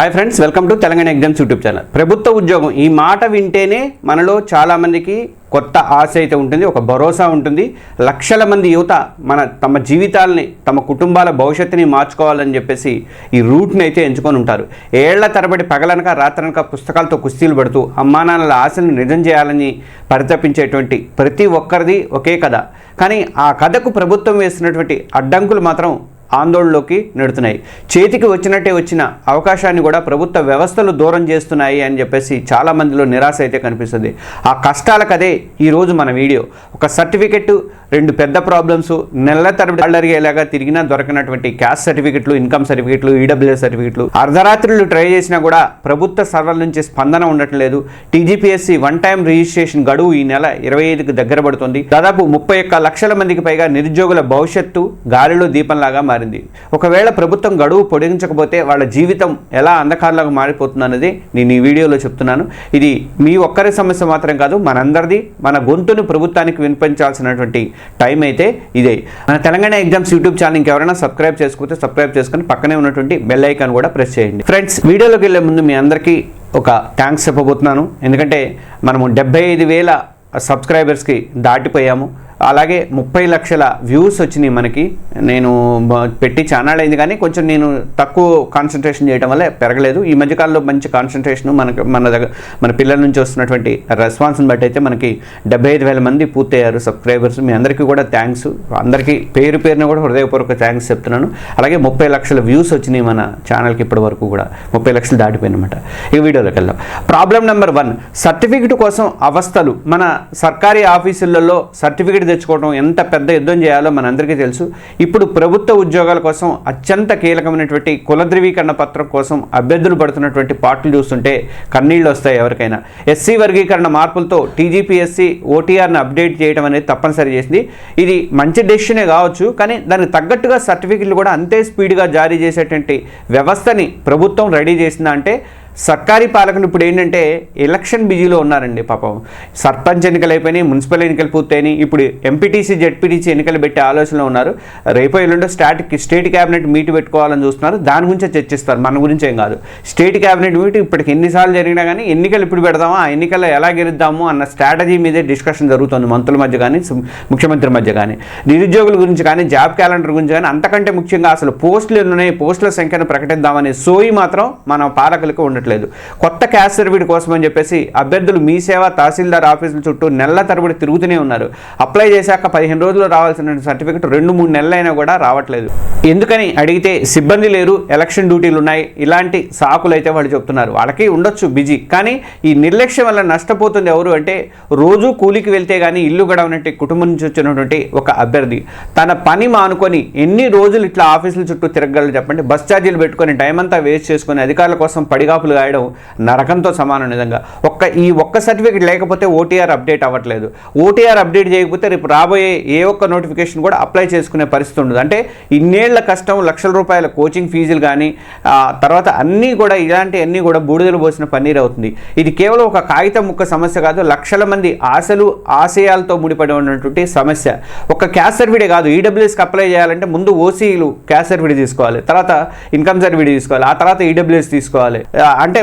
Hi friends, welcome to Telangana exams YouTube channel. ప్రభుత్వ ఉద్యోగం ఈ మాట వింటేనే మనలో చాలామందికి కొత్త ఆశ అయితే ఉంటుంది, ఒక భరోసా ఉంటుంది. లక్షల మంది యువత తమ జీవితాలని, తమ కుటుంబాల భవిష్యత్తుని మార్చుకోవాలని చెప్పేసి ఈ రూట్ని అయితే ఎంచుకొని ఉంటారు. ఏళ్ల తరబడి పగలనక రాత్రనక పుస్తకాలతో కుస్తీలు పడుతూ అమ్మానాన్నల ఆశలను నిజం చేయాలని పరితపించేటువంటి ప్రతి ఒక్కరిది ఒకే కథ. కానీ ఆ కథకు ప్రభుత్వం వేస్తున్నటువంటి అడ్డంకులు మాత్రం ఆందోళనలోకి నెడుతున్నాయి. చేతికి వచ్చినట్టే వచ్చిన అవకాశాన్ని కూడా ప్రభుత్వ వ్యవస్థలు దూరం చేస్తున్నాయి అని చెప్పేసి చాలామందిలో నిరాశ అయితే కనిపిస్తుంది. ఆ కష్టాలకదే ఈరోజు మన వీడియో. ఒక సర్టిఫికెట్, రెండు పెద్ద ప్రాబ్లమ్స్, నెల తరబడి అల్లరిగేలాగా తిరిగినా దొరకనటువంటి క్యాస్ట్ సర్టిఫికెట్లు, ఇన్కమ్ సర్టిఫికెట్లు, ఈడబ్ల్యూఎస్ సర్టిఫికెట్లు, అర్ధరాత్రులు ట్రై చేసినా కూడా ప్రభుత్వ సర్వర్ల నుంచి స్పందన ఉండట్లేదు. టీజీపీఎస్సీ వన్ టైం రిజిస్ట్రేషన్ గడువు ఈ నెల 25కి దగ్గర పడుతుంది. దాదాపు 31 లక్షల మందికి పైగా నిరుద్యోగుల భవిష్యత్తు గాలిలో దీపంలాగా మారింది. ఒకవేళ ప్రభుత్వం గడువు పొడిగించకపోతే వాళ్ళ జీవితం ఎలా అంధకారంలాగా మారిపోతుందన్నది నేను ఈ వీడియోలో చెప్తున్నాను. ఇది మీ ఒక్కరి సమస్య మాత్రం కాదు, మనందరిది. మన గొంతును ప్రభుత్వానికి వినిపించాల్సినటువంటి టైం అయితే ఇదే. మన తెలంగాణ ఎగ్జామ్స్ యూట్యూబ్ ఛానల్ ఇంకెవరైనా సబ్స్క్రైబ్ చేసుకోతే సబ్స్క్రైబ్ చేసుకుని పక్కనే ఉన్నటువంటి బెల్ ఐకాన్ కూడా ప్రెస్ చేయండి. ఫ్రెండ్స్, వీడియోలోకి వెళ్ళే ముందు మీ అందరికీ ఒక థ్యాంక్స్ చెప్పబోతున్నాను. ఎందుకంటే మనము 75,000 సబ్స్క్రైబర్స్కి దాటిపోయాము. అలాగే 30 లక్షల వ్యూస్ వచ్చినాయి మనకి. నేను పెట్టి ఛానల్ అయింది కానీ కొంచెం నేను తక్కువ కాన్సన్ట్రేషన్ చేయడం వల్ల పెరగలేదు. ఈ మధ్యకాలంలో మంచి కాన్సన్ట్రేషన్ మన పిల్లల నుంచి వస్తున్నటువంటి రెస్పాన్స్ని బట్టి అయితే మనకి 75,000 మంది పూర్తయ్యారు సబ్స్క్రైబర్స్. మీ అందరికీ కూడా థ్యాంక్స్. అందరికీ పేరు పేరున కూడా హృదయపూర్వక థ్యాంక్స్ చెప్తున్నాను. అలాగే 30 లక్షల వ్యూస్ వచ్చినాయి మన ఛానల్కి ఇప్పటి వరకు కూడా. 30 లక్షలు దాటిపోయినమాట. ఈ వీడియోలోకి వెళ్దాం. ప్రాబ్లం నెంబర్ 1, సర్టిఫికెట్ కోసం అవస్థలు. మన సర్కారీ ఆఫీసులలో సర్టిఫికెట్ తెచ్చుకోవడం ఎంత పెద్ద యుద్ధం చేయాలో మనందరికీ తెలుసు. ఇప్పుడు ప్రభుత్వ ఉద్యోగాల కోసం అత్యంత కీలకమైనటువంటి కుల ధృవీకరణ పత్రం కోసం అభ్యర్థులు పడుతున్నటువంటి పాటలు చూస్తుంటే కన్నీళ్ళు వస్తాయి ఎవరికైనా. ఎస్సీ వర్గీకరణ మార్పులతో టీజీపీఎస్సీ ఓటీఆర్ని అప్డేట్ చేయడం అనేది తప్పనిసరి చేసింది. ఇది మంచి డెసిషనే కావచ్చు, కానీ దానికి తగ్గట్టుగా సర్టిఫికెట్లు కూడా అంతే స్పీడ్గా జారీ చేసేటువంటి వ్యవస్థని ప్రభుత్వం రెడీ చేసిందా అంటే సర్కారీ పాలకులు ఇప్పుడు ఏంటంటే ఎలక్షన్ బిజీలో ఉన్నారండి. పాపం సర్పంచ్ ఎన్నికలు అయిపోయినాయి, మున్సిపల్ ఎన్నికలు పూర్తయినాయి, ఇప్పుడు ఎంపీటీసీ జెడ్పీటీసీ ఎన్నికలు పెట్టే ఆలోచనలో ఉన్నారు. రేపో ఎల్లుండో స్టేట్ క్యాబినెట్ మీట్ పెట్టుకోవాలని చూస్తున్నారు. దాని గురించే చర్చిస్తారు, మన గురించి ఏం కాదు. స్టేట్ క్యాబినెట్ మీట్ ఇప్పటికి ఎన్నిసార్లు జరిగినా కానీ ఎన్నికలు ఇప్పుడు పెడదామా, ఆ ఎన్నికల్లో ఎలా గెలుద్దాము అన్న స్ట్రాటజీ మీదే డిస్కషన్ జరుగుతుంది మంత్రుల మధ్య కానీ ముఖ్యమంత్రి మధ్య కానీ. నిరుద్యోగుల గురించి కానీ, జాబ్ క్యాలెండర్ గురించి కానీ, అంతకంటే ముఖ్యంగా అసలు పోస్టులు ఉన్నాయి, పోస్టుల సంఖ్యను ప్రకటిద్దామనే సోయి మాత్రం మన పాలకులకు ఉండట్లేదు. కొత్త క్యాస్ట్ సర్టిఫికేట్ కోసం అని చెప్పేసి అభ్యర్థులు మీ సేవ తహసీల్దార్ ఆఫీసుల చుట్టూ నెలల తరబడి తిరుగుతూనే ఉన్నారు. అప్లై చేశాక 15 రోజుల్లో రావాల్సిన సర్టిఫికేట్ 2-3 నెలలైనా కూడా రావట్లేదు. ఎందుకని అడిగితే సిబ్బంది లేరు, ఎలక్షన్ డ్యూటీలు ఉన్నాయి, ఇలాంటి సాకులు అయితే వాళ్ళు చెప్తున్నారు. వాళ్ళకి ఉండొచ్చు బిజీ, కానీ ఈ నిర్లక్ష్యం వల్ల నష్టపోతుంది ఎవరు అంటే రోజు కూలికి వెళ్తే కానీ ఇల్లు గడవనట్టు కుటుంబం నుంచి వచ్చినటువంటి ఒక అభ్యర్థి. తన పని మానుకొని ఎన్ని రోజులు ఇట్లా ఆఫీసుల చుట్టూ తిరగలరు చెప్పండి. బస్ ఛార్జీలు పెట్టుకొని టైం అంతా వేస్ట్ చేసుకొని అధికారుల కోసం పడిగాపులు గాయడం నరకంతో సమానం. నిజంగా ఈ ఒక్క సర్టిఫికేట్ లేకపోతే ఓటీఆర్ అప్డేట్ అవ్వట్లేదు. ఓటీఆర్ అప్డేట్ చేయకపోతే రేపు రాబోయే ఏ ఒక్క నోటిఫికేషన్ కూడా అప్లై చేసుకునే పరిస్థితి ఉండదు. అంటే ఇన్నేళ్ల కష్టం, లక్షల రూపాయల కోచింగ్ ఫీజులు కానీ తర్వాత అన్నీ కూడా ఇలాంటివన్నీ కూడా బూడిదలు పోసిన పన్నీర్ అవుతుంది. ఇది కేవలం ఒక కాగితం ముక్క సమస్య కాదు, లక్షల మంది ఆశలు ఆశయాలతో ముడిపడి ఉన్నటువంటి సమస్య. ఒక క్యాస్ట్ సర్టిఫికేట్ కాదు, ఈడబ్ల్యూఎస్కి అప్లై చేయాలంటే ముందు ఓసీలు క్యాస్ట్ సర్టిఫికేట్ తీసుకోవాలి, తర్వాత ఇన్కమ్ సర్టిఫికేట్ తీసుకోవాలి, ఆ తర్వాత ఈడబ్ల్యూఎస్ తీసుకోవాలి. అంటే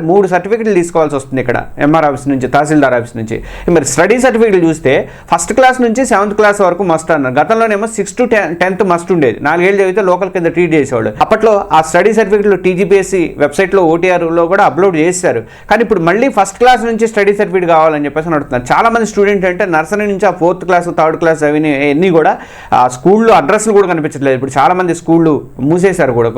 మూడు సర్టిఫికెట్లు తీసుకోవాల్సి వస్తుంది ఇక్కడ ఎంఆర్ ఆఫీస్ నుంచి, తహసీల్దార్ ఆఫీస్ నుంచి. మరి స్టడీ సర్టిఫికెట్లు చూస్తే 1st క్లాస్ నుంచి 7th క్లాస్ వరకు మస్ట్ అన్నారు. గతంలోనేమో 6th to 10th మస్ట్ ఉండేది. 4 ఏళ్ళు చదివితే లోకల్ కింద ట్రీట్ చేసేవాళ్ళు. అప్పట్లో ఆ స్టడీ సర్టిఫికెట్లు టీజీపీఎస్సీ వెబ్సైట్లో ఓటీఆర్లో కూడా అప్లోడ్ చేశారు. కానీ ఇప్పుడు మళ్ళీ 1st క్లాస్ నుంచి స్టడీ సర్టిఫికేట్ కావాలని చెప్పేసి అడుగుతున్నారు. చాలా మంది స్టూడెంట్ అంటే నర్సరీ నుంచి ఆ 4th క్లాస్ 3rd క్లాస్ అన్నీ కూడా ఆ స్కూల్లో అడ్రస్లు కూడా కనిపించట్లేదు. ఇప్పుడు చాలా మంది స్కూళ్ళు మూసేశారు కూడా,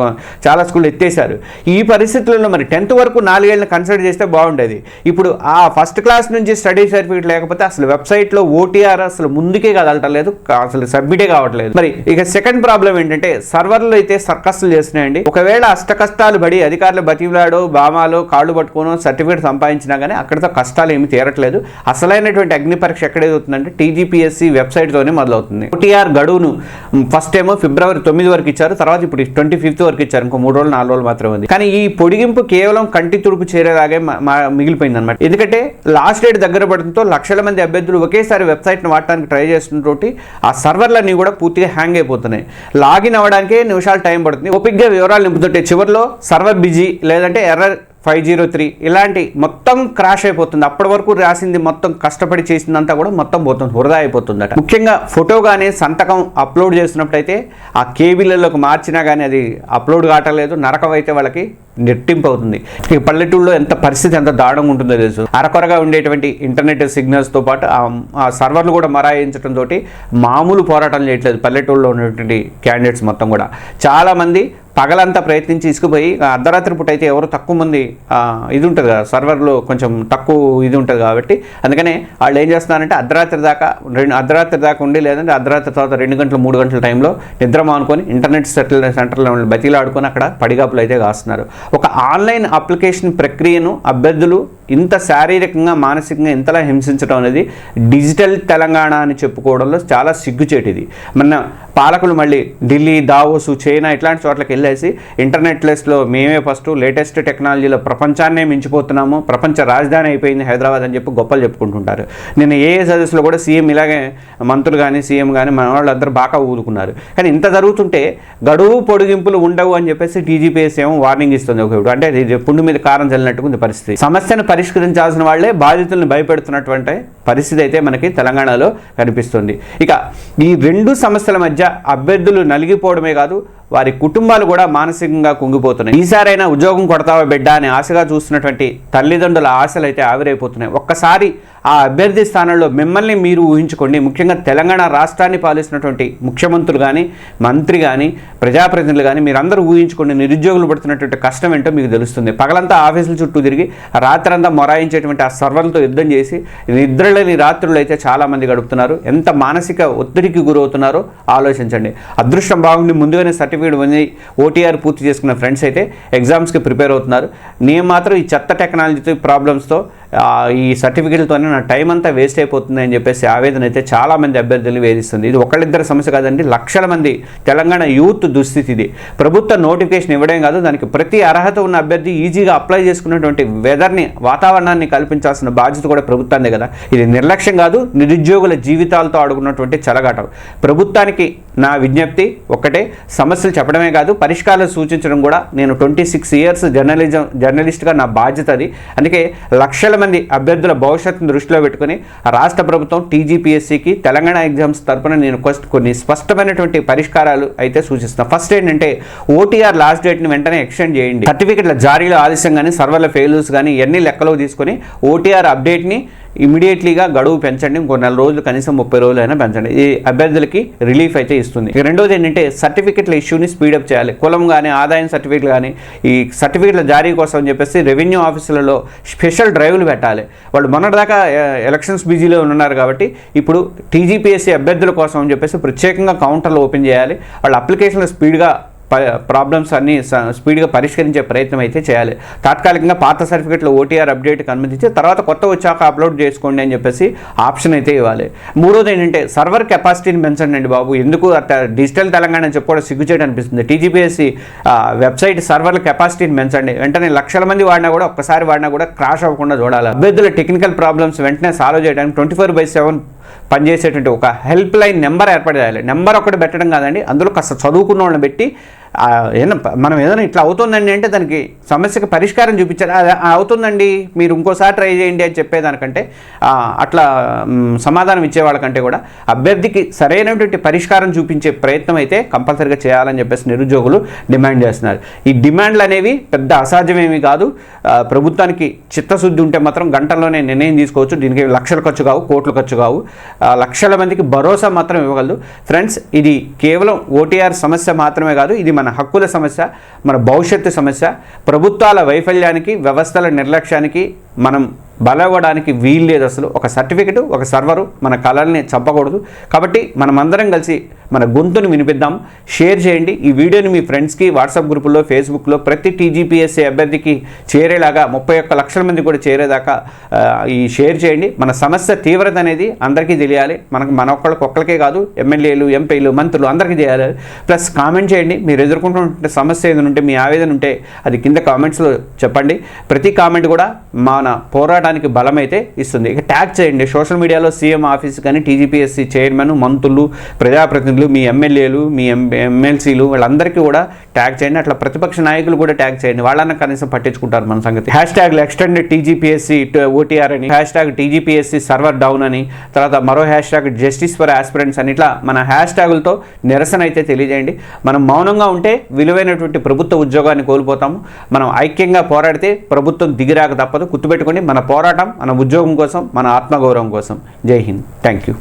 చాలా స్కూళ్ళు ఎత్తేసారు. ఈ పరిస్థితుల్లో మరి 10th వరకు 4 ఏళ్ళని కన్సిడర్ చేస్తే బాగుండేది. ఇప్పుడు ఆ 1st క్లాస్ నుంచి స్టడీ సర్టిఫికేట్ లేకపోతే అసలు వెబ్సైట్లో ఓటీఆర్ అసలు ముందుకే కదలటలేదు, అసలు సబ్మిటే కావట్లేదు. మరి ఇక సెకండ్ ప్రాబ్లం ఏంటంటే సర్వర్లు అయితే సర్కస్లు చేస్తున్నాయండి. ఒకవేళ అష్టకష్టాలు పడి అధికారులు బతిలాడో బామాలో కాళ్ళు పట్టుకోనో సర్టిఫికేట్ సంపాదించినా కానీ అక్కడితో కష్టాలు ఏమి తీరట్లేదు. అసలైనటువంటి అగ్ని పరీక్ష ఎక్కడేదవుతుందంటే టీజీపీఎస్సీ వెబ్సైట్తోనే మొదలవుతుంది. ఓటీఆర్ గడువును ఫస్ట్ ఏమో February 9 వరకు ఇచ్చారు, తర్వాత ఇప్పుడు 25th వరకు ఇచ్చారు. ఇంకో 3 రోజులు 4 రోజులు మాత్రమే ఉంది. కానీ ఈ పొడిగింపు కేవలం కంటి తుడుపు చేరేలాగే మిగిలిపోయింది అనమాట. ఎందుకంటే లాస్ట్ డేట్ దగ్గర పడడంతో లక్షల మంది అభ్యర్థులు ఒకేసారి వెబ్సైట్ని వాడటానికి ట్రై చేస్తున్నతోటి ఆ సర్వర్లన్నీ కూడా పూర్తిగా హ్యాంగ్ అయిపోతున్నాయి. లాగిన్ అవ్వడానికే నిమిషాలు టైం పడుతుంది. ఓపిక్గా వివరాలు నింపుతుంటే చివరిలో సర్వర్ బిజీ లేదంటే ఎర్రర్ 503 ఇలాంటి మొత్తం క్రాష్ అయిపోతుంది. అప్పటి వరకు రాసింది మొత్తం కష్టపడి చేసిందంతా కూడా మొత్తం పోతుంది, వృధా అయిపోతుందట. ముఖ్యంగా ఫోటో కానీ సంతకం అప్లోడ్ చేసినప్పుడైతే ఆ కేబీలలోకి మార్చినా కానీ అది అప్లోడ్ కావట్లేదు, నరకం అయితే వాళ్ళకి నెట్టింపు అవుతుంది. ఇక పల్లెటూళ్ళలో ఎంత పరిస్థితి ఎంత దారుణంగా ఉంటుందో తెలుసు. అరకొరగా ఉండేటువంటి ఇంటర్నెట్ సిగ్నల్స్తో పాటు ఆ సర్వర్లు కూడా మరాయించడంతో మామూలు పోరాటం చేయట్లేదు పల్లెటూళ్ళలో ఉన్నటువంటి క్యాండిడేట్స్ మొత్తం కూడా. చాలామంది పగలంతా ప్రయత్నించి ఇసుకుపోయి అర్ధరాత్రి పూట అయితే ఎవరు తక్కువ మంది ఇది ఉంటుంది కదా, సర్వర్లో కొంచెం తక్కువ ఇది ఉంటుంది కాబట్టి అందుకనే వాళ్ళు ఏం చేస్తున్నారంటే అర్ధరాత్రి దాకా ఉండి లేదంటే అర్ధరాత్రి తర్వాత 2 గంటలు 3 గంటల టైంలో నిద్ర మానుకొని ఇంటర్నెట్ సెంటర్లో బతిలాడుకొని అక్కడ పడిగాపులు అయితే కాస్తున్నారు. ఒక ఆన్లైన్ అప్లికేషన్ ప్రక్రియను అభ్యర్థులు ఇంత శారీరకంగా మానసికంగా ఇంతలా హింసించడం అనేది డిజిటల్ తెలంగాణ అని చెప్పుకోవడంలో చాలా సిగ్గుచేటిది. మన పాలకులు మళ్ళీ ఢిల్లీ, దావోసు, చైనా ఇట్లాంటి చోట్లకి వెళ్ళేసి ఇంటర్నెట్లెస్లో మేమే ఫస్ట్ లేటెస్ట్ టెక్నాలజీలో ప్రపంచాన్నే మించిపోతున్నాము, ప్రపంచ రాజధాని అయిపోయింది హైదరాబాద్ అని చెప్పి గొప్పలు చెప్పుకుంటుంటారు. నేను ఏ సదస్సులో కూడా సీఎం ఇలాగే మంత్రులు కానీ సీఎం కానీ మన వాళ్ళందరూ బాగా ఊరుకున్నారు. కానీ ఇంత జరుగుతుంటే గడువు పొడిగింపులు ఉండవు అని చెప్పేసి టీజీపీఎస్ ఏమో వార్నింగ్ ఇస్తుంది. ఒకటి అంటే ఇది పుండు మీద కారం చల్లినట్టుగా పరిస్థితి. సమస్యను పరిష్కరించాల్సిన వాళ్లే బాధితులను భయపెడుతున్నటువంటి పరిస్థితి అయితే మనకి తెలంగాణలో కనిపిస్తుంది. ఇక ఈ 2 సమస్యల మధ్య అభ్యర్థులు నలిగిపోవడమే కాదు, వారి కుటుంబాలు కూడా మానసికంగా కుంగిపోతున్నాయి. ఈసారైనా ఉద్యోగం కొడతావా బిడ్డ అని ఆశగా చూస్తున్నటువంటి తల్లిదండ్రుల ఆశలు అయితే ఆవిరైపోతున్నాయి. ఒక్కసారి ఆ అభ్యర్థి స్థానంలో మిమ్మల్ని మీరు ఊహించుకోండి. ముఖ్యంగా తెలంగాణ రాష్ట్రాన్ని పాలిస్తున్నటువంటి ముఖ్యమంత్రులు కానీ మంత్రి కానీ ప్రజాప్రతినిధులు కానీ మీరందరూ ఊహించుకోండి. నిరుద్యోగులు పడుతున్నటువంటి కష్టం ఏంటో మీకు తెలుస్తుంది. పగలంతా ఆఫీసుల చుట్టూ తిరిగి రాత్రంతా మొరాయించేటువంటి ఆ సర్వర్లతో యుద్ధం చేసి నిద్రలేని రాత్రులు అయితే చాలామంది గడుపుతున్నారు. ఎంత మానసిక ఒత్తిడికి గురవుతున్నారో ఆలోచించండి. అదృష్టం బాగుండి ముందుగానే సర్టిఫికేట్ ఉంది ఓటీఆర్ పూర్తి చేసుకున్న ఫ్రెండ్స్ అయితే ఎగ్జామ్స్కి ప్రిపేర్ అవుతున్నారు. నేను మాత్రం ఈ చెత్త టెక్నాలజీ ప్రాబ్లమ్స్తో ఈ సర్టిఫికేట్లతోనే నా టైం అంతా వేస్ట్ అయిపోతుంది అని చెప్పేసి ఆవేదన అయితే చాలామంది అభ్యర్థులను వేధిస్తుంది. ఇది ఒకళ్ళిద్దరు సమస్య కాదండి, లక్షల మంది తెలంగాణ యూత్ దుస్థితి ఇది. ప్రభుత్వ నోటిఫికేషన్ ఇవ్వడం కాదు, దానికి ప్రతి అర్హత ఉన్న అభ్యర్థి ఈజీగా అప్లై చేసుకున్నటువంటి వాతావరణాన్ని కల్పించాల్సిన బాధ్యత కూడా ప్రభుత్వాన్ని కదా. ఇది నిర్లక్ష్యం కాదు, నిరుద్యోగుల జీవితాలతో ఆడుకున్నటువంటి చెలగాటం. ప్రభుత్వానికి నా విజ్ఞప్తి ఒక్కటే, సమస్యలు చెప్పడమే కాదు పరిష్కారాలు సూచించడం కూడా. నేను 26 ఇయర్స్ జర్నలిస్ట్గా నా బాధ్యత అది. అందుకే లక్షల మంది అభ్యర్థుల భవిష్యత్తును దృష్టిలో పెట్టుకుని రాష్ట్ర ప్రభుత్వం టీజీపీఎస్సీకి తెలంగాణ ఎగ్జామ్స్ తరపున నేను కొన్ని స్పష్టమైనటువంటి పరిష్కారాలు అయితే సూచిస్తున్నాను. ఫస్ట్ ఏంటంటే ఓటీఆర్ లాస్ట్ డేట్ని వెంటనే ఎక్స్టెండ్ చేయండి. సర్టిఫికెట్ల జారీలో ఆలస్యం కానీ సర్వర్ల ఫెయిల్యూర్స్ కానీ ఇవన్నీ లెక్కలో తీసుకొని ఓటీఆర్ అప్డేట్ని ఇమీడియట్లీగా గడువు పెంచండి. ఇంకో 4 రోజులు కనీసం 30 రోజులు అయినా పెంచండి. ఈ అభ్యర్థులకి రిలీఫ్ అయితే ఇస్తుంది. రెండోది ఏంటంటే సర్టిఫికెట్ల ఇష్యూని స్పీడప్ చేయాలి. కులం కానీ ఆదాయం సర్టిఫికెట్లు కానీ ఈ సర్టిఫికెట్ల జారీ కోసం అని చెప్పేసి రెవెన్యూ ఆఫీసులలో స్పెషల్ డ్రైవ్లు పెట్టాలి. వాళ్ళు మొన్నటిదాకా ఎలక్షన్స్ బిజీలో ఉన్నారు కాబట్టి ఇప్పుడు టీజీపీఎస్సీ అభ్యర్థుల కోసం అని చెప్పేసి ప్రత్యేకంగా కౌంటర్లు ఓపెన్ చేయాలి. వాళ్ళ అప్లికేషన్లు స్పీడ్గా ప్రాబ్లమ్స్ అన్నీ స్పీడ్గా పరిష్కరించే ప్రయత్నం అయితే చేయాలి. తాత్కాలికంగా పాత సర్టిఫికెట్లు ఓటీఆర్ అప్డేట్కి అనుమతించి తర్వాత కొత్త వచ్చాక అప్లోడ్ చేసుకోండి అని చెప్పేసి ఆప్షన్ అయితే ఇవ్వాలి. మూడోది ఏంటంటే సర్వర్ కెపాసిటీని పెంచండి అండి బాబు. ఎందుకు డిజిటల్ తెలంగాణ అని చెప్పుకోవడం సిగ్గుచేటు అనిపిస్తుంది. టీజీపీఎస్సీ వెబ్సైట్ సర్వర్ల కెపాసిటీని పెంచండి. వెంటనే లక్షల మంది వాడినా కూడా ఒక్కసారి వాడినా కూడా క్రాష్ అవ్వకుండా చూడాలి. అభ్యర్థుల టెక్నికల్ ప్రాబ్లమ్స్ వెంటనే సాల్వ్ చేయడానికి 24/7 పనిచేసేటువంటి ఒక హెల్ప్ లైన్ నెంబర్ ఏర్పాటు చేయాలి. నెంబర్ ఒకటి పెట్టడం కాదండి, అందులో కాస్త చదువుకున్న వాళ్ళని పెట్టి మనం ఏదైనా ఇట్లా అవుతుందండి అంటే దానికి సమస్యకి పరిష్కారం చూపించాలి. అవుతుందండి మీరు ఇంకోసారి ట్రై చేయండి అని చెప్పేదానికంటే అట్లా సమాధానం ఇచ్చేవాళ్ళకంటే కూడా అభ్యర్థికి సరైనటువంటి పరిష్కారం చూపించే ప్రయత్నం అయితే కంపల్సరీగా చేయాలని చెప్పేసి నిరుద్యోగులు డిమాండ్ చేస్తున్నారు. ఈ డిమాండ్లు అనేవి పెద్ద అసాధ్యమేమీ కాదు. ప్రభుత్వానికి చిత్తశుద్ధి ఉంటే మాత్రం గంటల్లోనే నిర్ణయం తీసుకోవచ్చు. దీనికి లక్షలు ఖర్చు కావు, కోట్లు ఖర్చు కావు. లక్షల మందికి భరోసా మాత్రం ఇవ్వగలదు. ఫ్రెండ్స్, ఇది కేవలం ఓటీఆర్ సమస్య మాత్రమే కాదు, ఇది మన హక్కుల సమస్య, మన భవిష్యత్తు సమస్య. ప్రభుత్వాల వైఫల్యానికి వ్యవస్థల నిర్లక్ష్యానికి మనం బలవ్వడానికి వీల్లేదు. అసలు ఒక సర్టిఫికెట్ ఒక సర్వరు మన కళల్ని చంపకూడదు. కాబట్టి మనమందరం కలిసి మన గొంతును వినిపిద్దాం. షేర్ చేయండి ఈ వీడియోని మీ ఫ్రెండ్స్కి వాట్సాప్ గ్రూపుల్లో, ఫేస్బుక్లో ప్రతి టీజీపీఎస్సీ అభ్యర్థికి చేరేలాగా 31 లక్షల మంది కూడా చేరేదాకా ఈ షేర్ చేయండి. మన సమస్య తీవ్రత అనేది అందరికీ తెలియాలి. మన ఒక్కరికే కాదు, ఎమ్మెల్యేలు, ఎంపీలు, మంత్రులు అందరికీ చేయాలి. ప్లస్ కామెంట్ చేయండి, మీరు ఎదుర్కొంటున్న సమస్య ఏదైనా ఉంటే, మీ ఆవేదన ఉంటే అది కింద కామెంట్స్లో చెప్పండి. ప్రతి కామెంట్ కూడా మన పోరాటానికి బలమైతే ఇస్తుంది. ఇక ట్యాగ్ చేయండి సోషల్ మీడియాలో సీఎం ఆఫీస్ కానీ, టీజీపీఎస్సీ చైర్మన్, మంత్రులు, ప్రజాప్రతినిధులు, మీ ఎమ్మెల్యేలు, మీ ఎమ్మెల్సీలు వాళ్ళందరికీ కూడా ట్యాగ్ చేయండి. అట్లా ప్రతిపక్ష నాయకులు కూడా ట్యాగ్ చేయండి, వాళ్ళన్న కనీసం పట్టించుకుంటారు మన సంగతి. హ్యాష్ట్యాగ్లు ఎక్స్టెండెడ్ టీజీపీఎస్సీ ఓటీఆర్ అని, హ్యాష్ట్యాగ్ టీజీపీఎస్సీ సర్వర్ డౌన్ అని, తర్వాత మరో హ్యాష్ట్యాగ్ జస్టిస్ ఫర్ ఆస్పిరెంట్స్ అని, ఇట్లా మన హ్యాష్ట్యాగులతో నిరసన అయితే తెలియజేయండి. మనం మౌనంగా ఉంటే విలువైనటువంటి ప్రభుత్వ ఉద్యోగాన్ని కోల్పోతాము. మనం ఐక్యంగా పోరాడితే ప్రభుత్వం దిగిరాక తప్పదు. గుర్తుపెట్టుకోండి, మన పోరాటం మన ఉద్యోగం కోసం, మన ఆత్మగౌరవం కోసం. జై హింద్. Thank you.